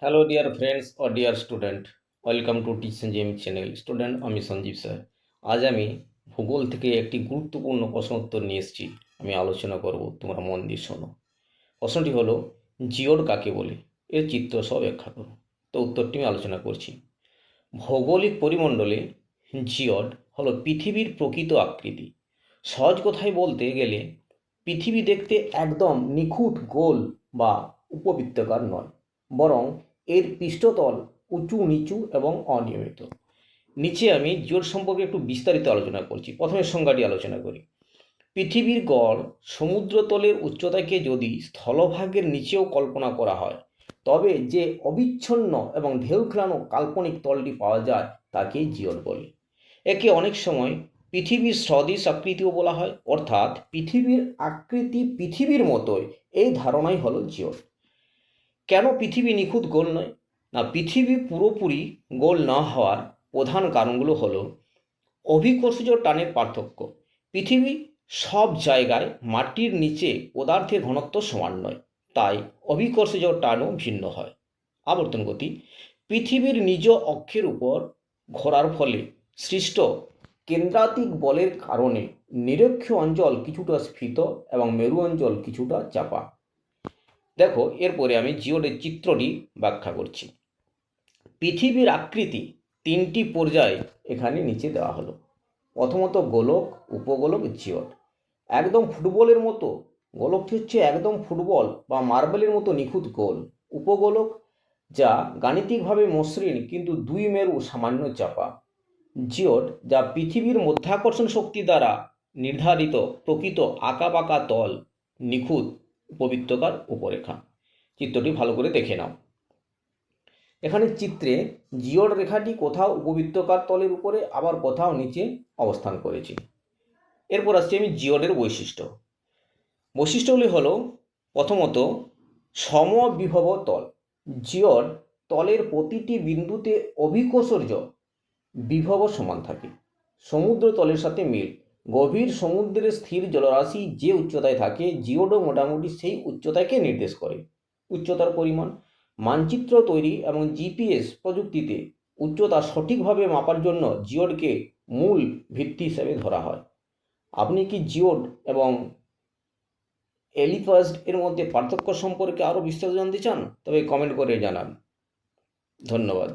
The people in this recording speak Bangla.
হ্যালো ডিয়ার ফ্রেন্ডস ও dear student, welcome to teach NGM channel. Student, আমি সঞ্জীব স্যার। আজ আমি ভূগোল থেকে একটি গুরুত্বপূর্ণ প্রশ্ন উত্তর নিয়ে এসেছি। আমি আলোচনা করব, তোমরা মন দিয়ে শোনো। প্রশ্নটি হলো, জিওড কাকে বলে? এর চিত্র সহ ব্যাখ্যা করো। তো উত্তরটি আমি আলোচনা করছি। ভৌগোলিক পরিমণ্ডলে জিওড হলো পৃথিবীর প্রকৃত আকৃতি। সহজ কথায় বলতে গেলে পৃথিবী দেখতে একদম নিখুঁত গোল বা উপবৃত্তাকার নয়, বরং এর পৃষ্ঠতল উঁচু নিচু এবং অনিয়মিত। নিচে আমি জিওড সম্পর্কে একটু বিস্তারিত আলোচনা করছি। প্রথমে সংজ্ঞাটি আলোচনা করি। পৃথিবীর গড় সমুদ্রতলের উচ্চতাকে যদি স্থলভাগের নিচেও কল্পনা করা হয়, তবে যে অবিচ্ছন্ন এবং ঢেউ খেলানো কাল্পনিক তলটি পাওয়া যায় তাকেই জিওড বলে। একে অনেক সময় পৃথিবীর সদৃশ আকৃতিও বলা হয়, অর্থাৎ পৃথিবীর আকৃতি পৃথিবীর মতোই, এই ধারণাই হলো জিওড। কেন পৃথিবী নিখুঁত গোল নয়? না, পৃথিবী পুরোপুরি গোল না হওয়ার প্রধান কারণগুলো হলো অভিকর্ষজ টানের পার্থক্য। পৃথিবী সব জায়গায় মাটির নিচে পদার্থের ঘনত্ব সমান নয়, তাই অভিকর্ষজ টানও ভিন্ন হয়। আবর্তন গতি পৃথিবীর নিজ অক্ষের উপর ঘোরার ফলে সৃষ্ট কেন্দ্রাতিক বলের কারণে নিরক্ষীয় অঞ্চল কিছুটা স্ফীত এবং মেরু অঞ্চল কিছুটা চাপা। দেখো, এরপরে আমি জিওডের চিত্রটি ব্যাখ্যা করছি। পৃথিবীর আকৃতি তিনটি পর্যায়ে এখানে নিচে দেওয়া হলো। প্রথমত গোলক, উপগোলক, জিওড। একদম ফুটবলের মতো গোলকটি হচ্ছে একদম ফুটবল বা মার্বেলের মতো নিখুঁত গোল। উপগোলক যা গাণিতিকভাবে মসৃণ কিন্তু দুই মেরু সামান্য চাপা। জিওড যা পৃথিবীর মধ্যাকর্ষণ শক্তি দ্বারা নির্ধারিত প্রকৃত আঁকাবাঁকা তল, নিখুঁত উপবৃত্তাকার উপরেখা। চিত্রটি ভালো করে দেখে নাও। এখানে চিত্রে জিওড রেখাটি কোথাও উপবৃত্তাকার তলের উপরে, আবার কোথাও নিচে অবস্থান করেছে। এরপর আসছি আমি জিওডের বৈশিষ্ট্যগুলি হলো, প্রথমত সমবিভব তল। জিওড তলের প্রতিটি বিন্দুতে অভিকর্ষজ বিভব সমান থাকে। সমুদ্র তলের সাথে মিল। গভীর সমুদ্রের স্থির জলরাশি যে উচ্চতায় থাকে, জিওডও মোটামুটি সেই উচ্চতাকে নির্দেশ করে। উচ্চতার পরিমাণ মানচিত্র তৈরি এবং জিপিএস প্রযুক্তিতে উচ্চতা সঠিকভাবে মাপার জন্য জিওডকে মূল ভিত্তি হিসেবে ধরা হয়। আপনি কি জিওড এবং এলিফাস্ট এর মধ্যে পার্থক্য সম্পর্কে আরও বিস্তারিত জানতে চান? তবে কমেন্ট করে জানান। ধন্যবাদ।